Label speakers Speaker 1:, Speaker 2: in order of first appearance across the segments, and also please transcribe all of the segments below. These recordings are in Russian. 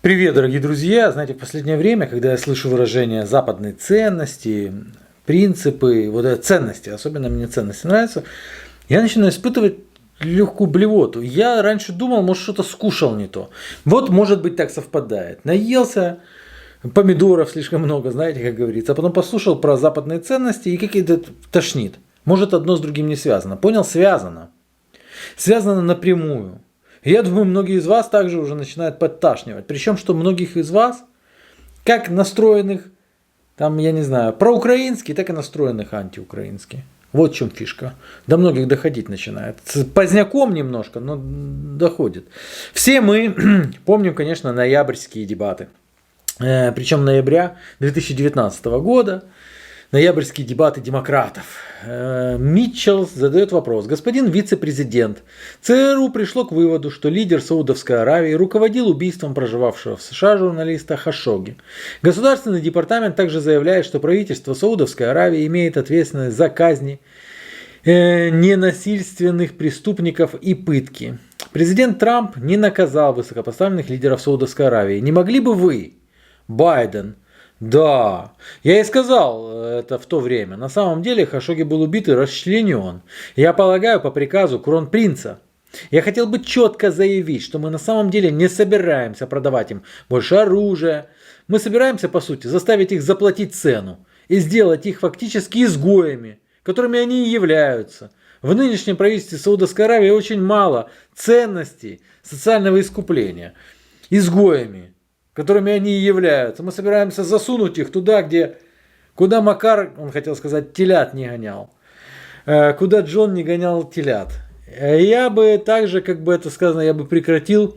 Speaker 1: Привет, дорогие друзья! Знаете, в последнее время, когда я слышу выражение западные ценности, принципы, вот это ценности, особенно мне ценности нравятся, я начинаю испытывать легкую блевоту. Я раньше думал, может, что-то скушал не то. Вот, может быть, так совпадает. Наелся, помидоров слишком много, знаете, как говорится, а потом послушал про западные ценности и как-то тошнит. Может, одно с другим не связано. Понял? Связано. Связано напрямую. И я думаю, многие из вас также уже начинают подташнивать. Причем, что многих из вас, как настроенных, там, я не знаю, проукраинские, так и настроенных антиукраинские. Вот в чем фишка. До многих доходить начинает. С поздняком немножко, но доходит. Все мы помним, конечно, ноябрьские дебаты. Причем ноября 2019 года. Ноябрьские дебаты демократов. Митчелл задает вопрос. Господин вице-президент, ЦРУ пришло к выводу, что лидер Саудовской Аравии руководил убийством проживавшего в США журналиста Хашогги. Государственный департамент также заявляет, что правительство Саудовской Аравии имеет ответственность за казни ненасильственных преступников и пытки. Президент Трамп не наказал высокопоставленных лидеров Саудовской Аравии. Не могли бы вы, Байден? Да, я и сказал это в то время. На самом деле Хашогги был убит и расчленен. Я полагаю, по приказу кронпринца. Я хотел бы четко заявить, что мы на самом деле не собираемся продавать им больше оружия. Мы собираемся, по сути, заставить их заплатить цену и сделать их фактически изгоями, которыми они и являются. В нынешнем правительстве Саудовской Аравии очень мало ценностей социального искупления. Изгоями, которыми они и являются. Мы собираемся засунуть их туда, куда Макар, он хотел сказать, телят не гонял. Куда Джон не гонял телят. Я бы также, как бы это сказано, я бы прекратил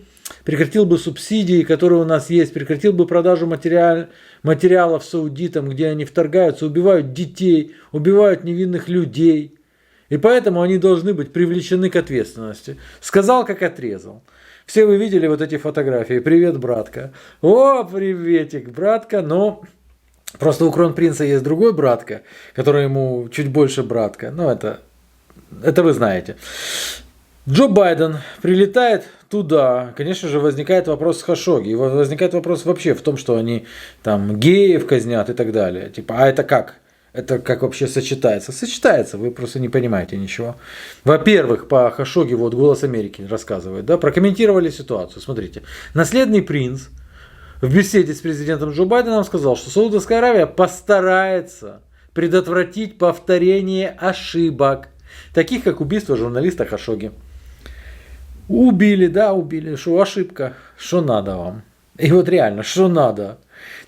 Speaker 1: бы субсидии, которые у нас есть, прекратил бы продажу материалов саудитам, где они вторгаются, убивают детей, убивают невинных людей. И поэтому они должны быть привлечены к ответственности. Сказал, как отрезал. Все вы видели вот эти фотографии. Привет, братка. О, приветик, братка. Но просто у кронпринца есть другой братка, который ему чуть больше братка. Ну, это вы знаете. Джо Байден прилетает туда. Конечно же, возникает вопрос с Хашогги. И возникает вопрос вообще в том, что они там геев казнят и так далее. Типа, а это как? Это как вообще сочетается? Сочетается, вы просто не понимаете ничего. Во-первых, по Хашогги, вот «Голос Америки» рассказывает, да, прокомментировали ситуацию. Смотрите, наследный принц в беседе с президентом Джо Байденом сказал, что Саудовская Аравия постарается предотвратить повторение ошибок, таких как убийство журналиста Хашогги. Убили, да, убили. Что ошибка? Что надо вам? И вот реально, что надо?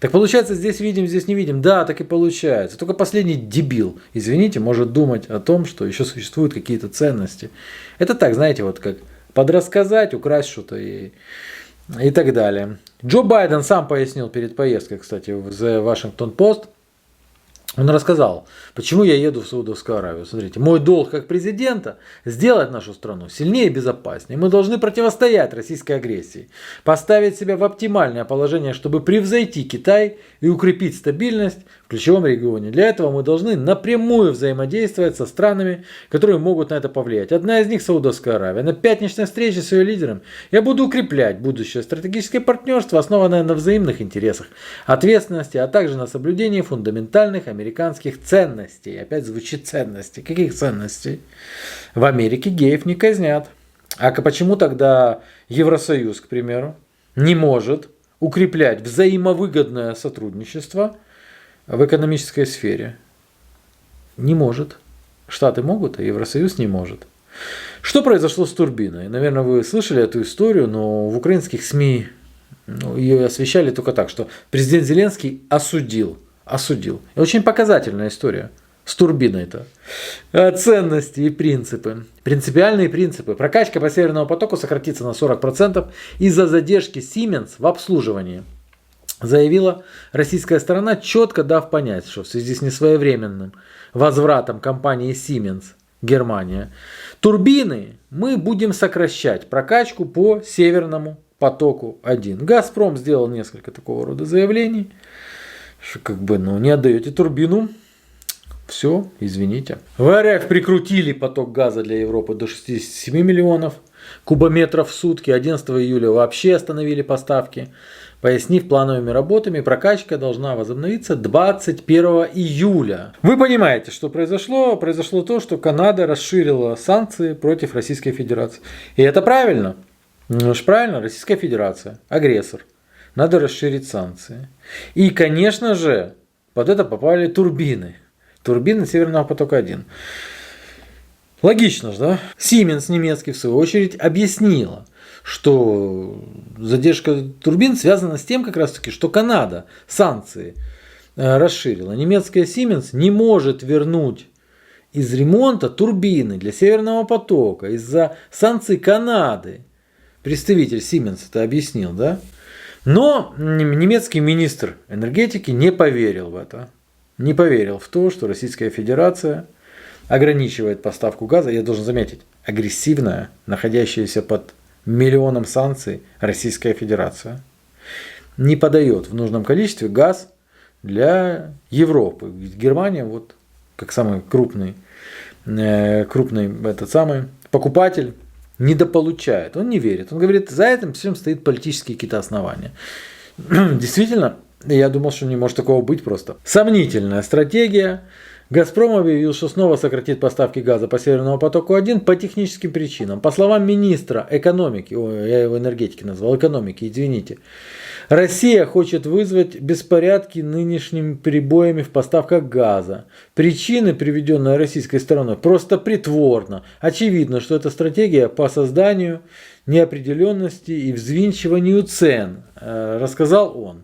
Speaker 1: Так получается, здесь видим, здесь не видим. Да, так и получается. Только последний дебил, извините, может думать о том, что еще существуют какие-то ценности. Это так, знаете, вот как подрассказать, украсть что-то и так далее. Джо Байден сам пояснил перед поездкой, кстати, в The Washington Post. Он рассказал, почему я еду в Саудовскую Аравию. Смотрите, мой долг как президента сделать нашу страну сильнее и безопаснее. Мы должны противостоять российской агрессии, поставить себя в оптимальное положение, чтобы превзойти Китай и укрепить стабильность в ключевом регионе. Для этого мы должны напрямую взаимодействовать со странами, которые могут на это повлиять. Одна из них Саудовская Аравия. На пятничной встрече с ее лидером я буду укреплять будущее стратегическое партнерство, основанное на взаимных интересах, ответственности, а также на соблюдении фундаментальных американских ценностей. Опять звучит ценности. Каких ценностей? В Америке геев не казнят. А почему тогда Евросоюз, к примеру, не может укреплять взаимовыгодное сотрудничество в экономической сфере? Не может. Штаты могут, а Евросоюз не может. Что произошло с турбиной? Наверное, вы слышали эту историю, но в украинских СМИ ее освещали только так, что президент Зеленский осудил. И очень показательная история с турбиной-то. Ценности и принципы. Принципиальные принципы. Прокачка по Северному потоку сократится на 40% из-за задержки Siemens в обслуживании. Заявила российская сторона, четко дав понять, что в связи с несвоевременным возвратом компании Siemens, Германия, турбины мы будем сокращать прокачку по Северному потоку 1. Газпром сделал несколько такого рода заявлений. Что как бы, не отдаете турбину, все, извините. В РФ прикрутили поток газа для Европы до 67 миллионов кубометров в сутки. 11 июля вообще остановили поставки. пояснив плановыми работами, прокачка должна возобновиться 21 июля. Вы понимаете, что произошло? Произошло то, что Канада расширила санкции против Российской Федерации. И это правильно. Ну ж правильно, Российская Федерация, агрессор. Надо расширить санкции. И, конечно же, под это попали турбины. Турбины Северного потока-1. Логично же, да? Siemens немецкий, в свою очередь, объяснила, что задержка турбин связана с тем, как раз таки, что Канада санкции расширила. Немецкая Siemens не может вернуть из ремонта турбины для Северного потока из-за санкций Канады. Представитель Siemens это объяснил, да? Но немецкий министр энергетики не поверил в это. Не поверил в то, что Российская Федерация ограничивает поставку газа. Я должен заметить, агрессивная, находящаяся под миллионом санкций Российская Федерация не подает в нужном количестве газ для Европы. Германия, вот как самый крупный этот самый покупатель, недополучает. Он не верит. Он говорит, за этим всем стоит политические какие-то основания. Действительно, я думал, что не может такого быть просто. Сомнительная стратегия. «Газпром» объявил, что снова сократит поставки газа по Северному потоку-1 по техническим причинам. По словам министра экономики, я его энергетики назвал, экономики, извините, Россия хочет вызвать беспорядки нынешними перебоями в поставках газа. Причины, приведенные российской стороной, просто притворно. Очевидно, что это стратегия по созданию неопределенности и взвинчиванию цен, рассказал он.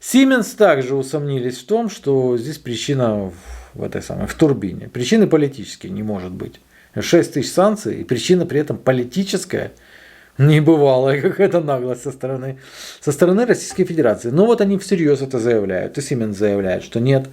Speaker 1: Siemens также усомнились в том, что здесь причина в турбине. Причины политические не может быть. 6 тысяч санкций, и причина при этом политическая. Небывалая какая-то наглость со стороны Российской Федерации. Но вот они всерьез это заявляют. И Siemens заявляет, что нет,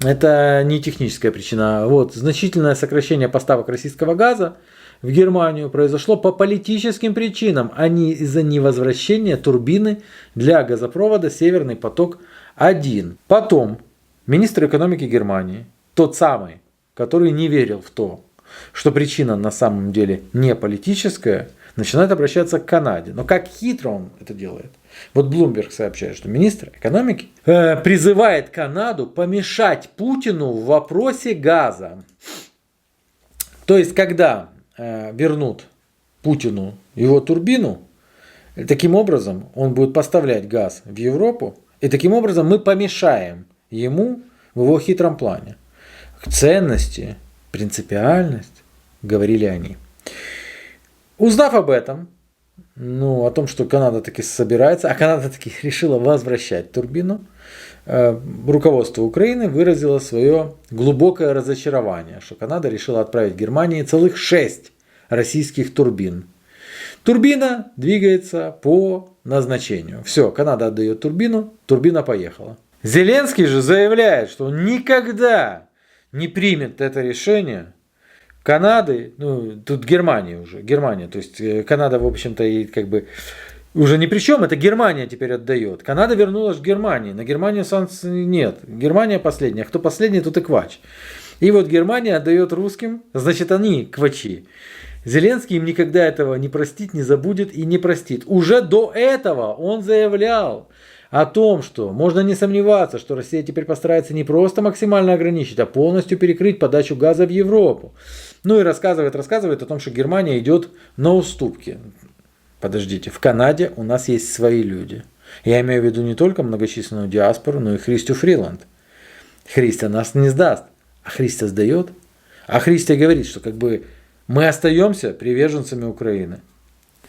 Speaker 1: это не техническая причина. Вот, значительное сокращение поставок российского газа в Германию произошло по политическим причинам, а не из-за невозвращения турбины для газопровода Северный поток-1. Потом министр экономики Германии, тот самый, который не верил в то, что причина на самом деле не политическая, начинает обращаться к Канаде. Но как хитро он это делает. Вот Bloomberg сообщает, что министр экономики призывает Канаду помешать Путину в вопросе газа. То есть, когда вернут Путину его турбину, таким образом он будет поставлять газ в Европу, и таким образом мы помешаем ему в его хитром плане. Ценности, принципиальность, говорили они. Узнав об этом, о том, что Канада таки собирается, а Канада таки решила возвращать турбину, руководство Украины выразило свое глубокое разочарование, что Канада решила отправить Германии целых 6 российских турбин. Турбина двигается по назначению. Все, Канада отдает турбину, турбина поехала. Зеленский же заявляет, что он никогда не примет это решение Канады, тут Германия, то есть Канада, в общем-то, и уже ни при чем, это Германия теперь отдает. Канада вернулась к Германии, на Германию санкций нет, Германия последняя, а кто последний, тот и квач. И вот Германия отдает русским, значит они квачи. Зеленский им никогда этого не простит, не забудет и не простит. Уже до этого он заявлял о том, что можно не сомневаться, что Россия теперь постарается не просто максимально ограничить, а полностью перекрыть подачу газа в Европу. И рассказывает о том, что Германия идет на уступки. Подождите, в Канаде у нас есть свои люди. Я имею в виду не только многочисленную диаспору, но и Христю Фриланд. Христя нас не сдаст, а Христя сдает. А Христя говорит, что мы остаемся приверженцами Украины.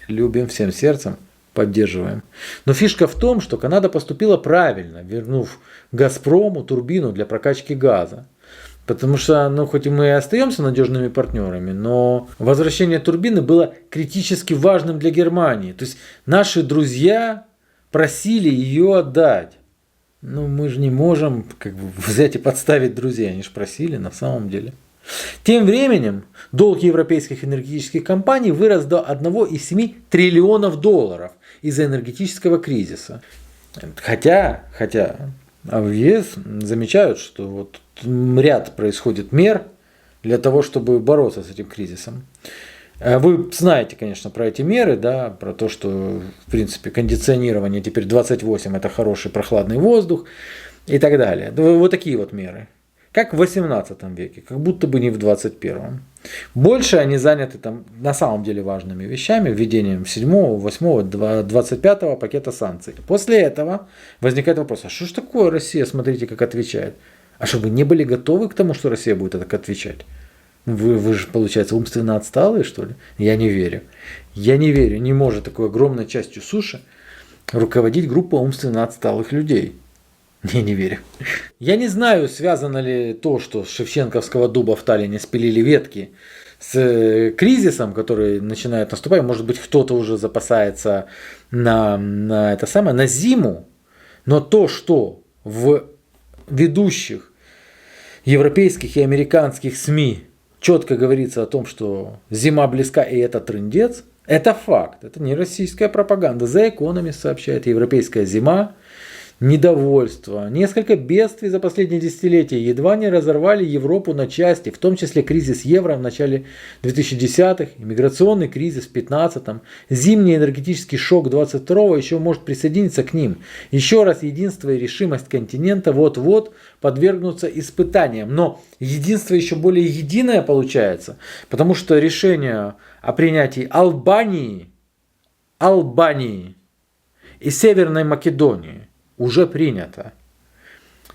Speaker 1: Любим всем сердцем, поддерживаем. Но фишка в том, что Канада поступила правильно, вернув Газпрому турбину для прокачки газа. Потому что, хоть и мы и остаемся надежными партнерами, но возвращение турбины было критически важным для Германии. То есть наши друзья просили ее отдать. Мы же не можем взять и подставить друзей. Они же просили на самом деле. Тем временем долг европейских энергетических компаний вырос до 1,7 триллионов долларов из-за энергетического кризиса. Хотя в ЕС замечают, что ряд происходит мер для того, чтобы бороться с этим кризисом. Вы знаете, конечно, про эти меры, да, про то, что, в принципе, кондиционирование теперь 28 – это хороший прохладный воздух и так далее. Вот такие вот меры. Как в 18 веке, как будто бы не в 21. Больше они заняты там на самом деле важными вещами, введением 7, 8, 25 пакета санкций. После этого возникает вопрос, а что ж такое Россия, смотрите, как отвечает. А что, вы не были готовы к тому, что Россия будет так отвечать? Вы же, получается, умственно отсталые, что ли? Я не верю. Я не верю. Не может такой огромной частью суши руководить группа умственно отсталых людей. Я не верю. Я не знаю, связано ли то, что с Шевченковского дуба в Таллине спилили ветки, с кризисом, который начинает наступать. Может быть, кто-то уже запасается на зиму. Но то, что в ведущих европейских и американских СМИ четко говорится о том, что зима близка и это трындец, это факт. Это не российская пропаганда. The Economist сообщает, европейская зима, недовольство, несколько бедствий за последние десятилетия едва не разорвали Европу на части, в том числе кризис евро в начале 2010-х, иммиграционный кризис в 2015-м, зимний энергетический шок 22-го еще может присоединиться к ним. Еще раз единство и решимость континента вот-вот подвергнутся испытаниям. Но единство еще более единое получается, потому что решение о принятии Албании и Северной Македонии уже принято.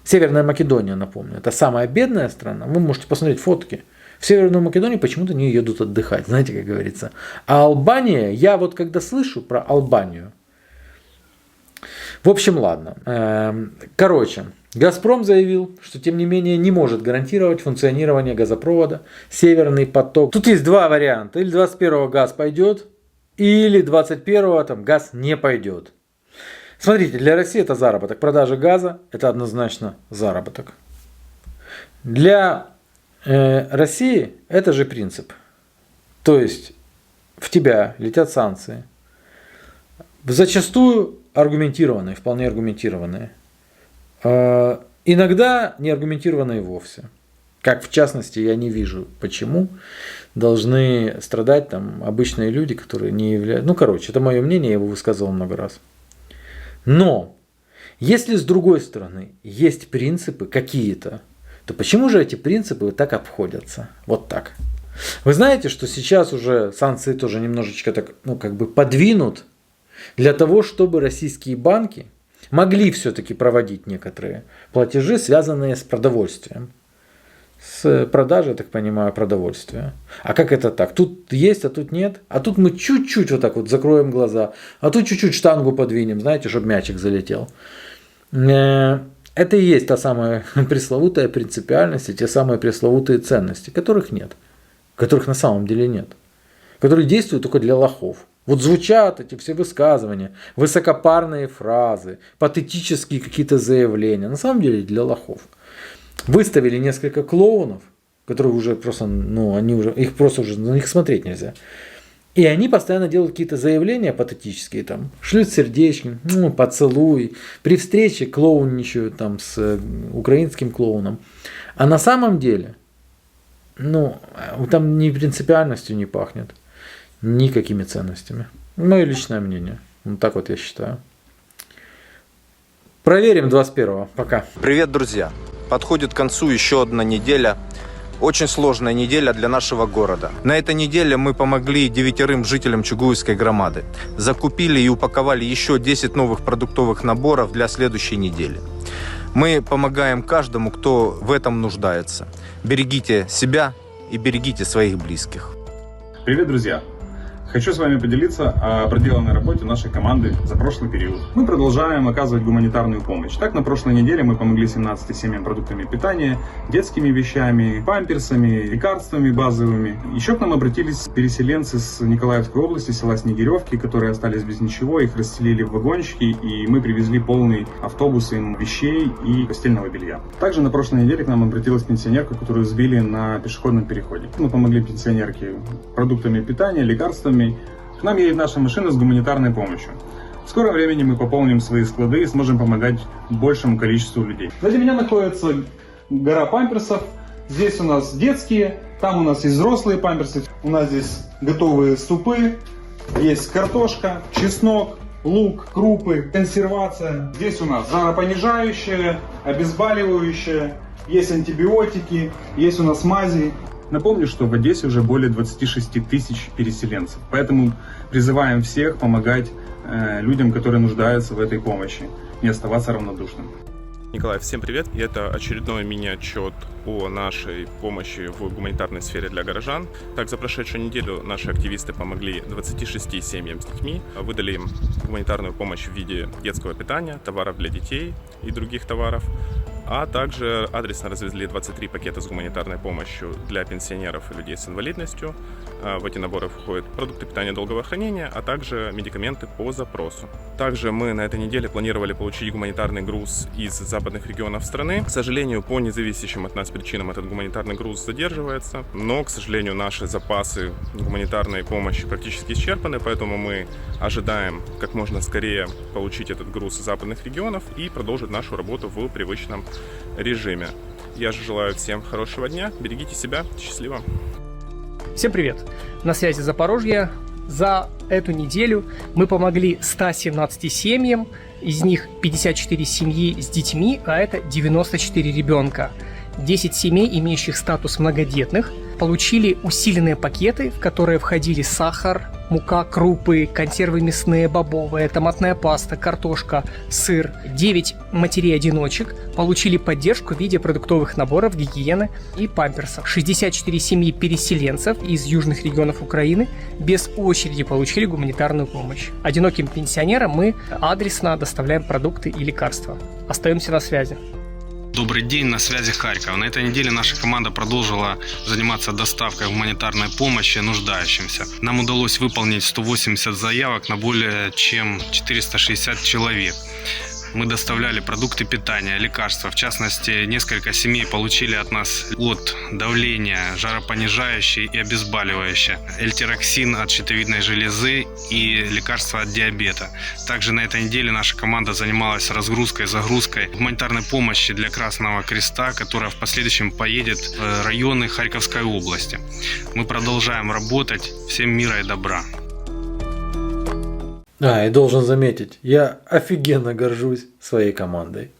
Speaker 1: Северная Македония, напомню, это самая бедная страна. Вы можете посмотреть фотки. В Северную Македонию почему-то не едут отдыхать, знаете, как говорится. А Албания, я вот когда слышу про Албанию, в общем, ладно. Короче, Газпром заявил, что тем не менее не может гарантировать функционирование газопровода Северный поток. Тут есть два варианта. Или 21-го газ пойдет, или 21-го там газ не пойдет. Смотрите, для России это заработок. Продажа газа – это однозначно заработок. Для России это же принцип. То есть в тебя летят санкции. Зачастую аргументированные, вполне аргументированные. Иногда не аргументированные вовсе. Как в частности, я не вижу, почему должны страдать там обычные люди, которые не являются... Ну, короче, это мое мнение, я его высказывал много раз. Но, если с другой стороны есть принципы какие-то, то почему же эти принципы так обходятся? Вот так. Вы знаете, что сейчас уже санкции тоже немножечко так, подвинут для того, чтобы российские банки могли все-таки проводить некоторые платежи, связанные с продовольствием. С продажей, я так понимаю, продовольствия. А как это так? Тут есть, а тут нет. А тут мы чуть-чуть вот так вот закроем глаза. А тут чуть-чуть штангу подвинем, знаете, чтобы мячик залетел. Это и есть та самая пресловутая принципиальность и те самые пресловутые ценности, которых нет. Которых на самом деле нет. Которые действуют только для лохов. Вот звучат эти все высказывания, высокопарные фразы, патетические какие-то заявления. На самом деле для лохов. Выставили несколько клоунов, которые уже просто, их просто уже, на них смотреть нельзя. И они постоянно делают какие-то заявления патетические, там, шлют сердечки, поцелуй. При встрече клоунничают там с украинским клоуном. А на самом деле, там ни принципиальностью не пахнет, никакими ценностями. Мое личное мнение. Вот так вот я считаю. Проверим 21-го. Пока.
Speaker 2: Привет, друзья. Подходит к концу еще одна неделя. Очень сложная неделя для нашего города. На этой неделе мы помогли 9 жителям Чугуевской громады. Закупили и упаковали еще 10 новых продуктовых наборов для следующей недели. Мы помогаем каждому, кто в этом нуждается. Берегите себя и берегите своих близких.
Speaker 3: Привет, друзья! Хочу с вами поделиться о проделанной работе нашей команды за прошлый период. Мы продолжаем оказывать гуманитарную помощь. Так, на прошлой неделе мы помогли 17 семьям продуктами питания, детскими вещами, памперсами, лекарствами базовыми. Еще к нам обратились переселенцы с Николаевской области, села Снегиревки, которые остались без ничего, их расстелили в вагончики, и мы привезли полный автобус им вещей и постельного белья. Также на прошлой неделе к нам обратилась пенсионерка, которую сбили на пешеходном переходе. Мы помогли пенсионерке продуктами питания, лекарствами. К нам едет наша машина с гуманитарной помощью. В скором времени мы пополним свои склады и сможем помогать большему количеству людей. Сзади меня находится гора памперсов. Здесь у нас детские, Там у нас есть взрослые памперсы, у нас здесь готовые супы, есть картошка, чеснок, лук, крупы, консервация. Здесь у нас жаропонижающее, обезболивающее, есть антибиотики, есть у нас мази. Напомню, что в Одессе уже более 26 тысяч переселенцев, поэтому призываем всех помогать людям, которые нуждаются в этой помощи, не оставаться равнодушным.
Speaker 4: Николай, всем привет! И это очередной мини-отчет о нашей помощи в гуманитарной сфере для горожан. Так, за прошедшую неделю наши активисты помогли 26 семьям с детьми, выдали им гуманитарную помощь в виде детского питания, товаров для детей и других товаров, а также адресно развезли 23 пакета с гуманитарной помощью для пенсионеров и людей с инвалидностью. В эти наборы входят продукты питания долгого хранения, а также медикаменты по запросу. Также мы на этой неделе планировали получить гуманитарный груз из западных регионов страны. К сожалению, по независящим от нас причинам этот гуманитарный груз задерживается, но, к сожалению, наши запасы гуманитарной помощи практически исчерпаны, поэтому мы ожидаем как можно скорее получить этот груз из западных регионов и продолжить нашу работу в привычном режиме. Я же желаю всем хорошего дня, берегите себя, счастливо!
Speaker 5: Всем привет! На связи Запорожье. За эту неделю мы помогли 117 семьям, из них 54 семьи с детьми, а это 94 ребенка. 10 семей, имеющих статус многодетных, получили усиленные пакеты, в которые входили сахар, мука, крупы, консервы мясные, бобовые, томатная паста, картошка, сыр. 9 матерей-одиночек получили поддержку в виде продуктовых наборов, гигиены и памперсов. 64 семьи переселенцев из южных регионов Украины без очереди получили гуманитарную помощь. Одиноким пенсионерам мы адресно доставляем продукты и лекарства. Остаемся на связи.
Speaker 6: Добрый день, на связи Харьков. На этой неделе наша команда продолжила заниматься доставкой гуманитарной помощи нуждающимся. Нам удалось выполнить 180 заявок на более чем 460 человек. Мы доставляли продукты питания, лекарства. В частности, несколько семей получили от нас от давления, жаропонижающее и обезболивающее, эльтироксин от щитовидной железы и лекарства от диабета. Также на этой неделе наша команда занималась разгрузкой, загрузкой гуманитарной помощи для Красного Креста, которая в последующем поедет в районы Харьковской области. Мы продолжаем работать. Всем мира и добра.
Speaker 1: И должен заметить, я офигенно горжусь своей командой.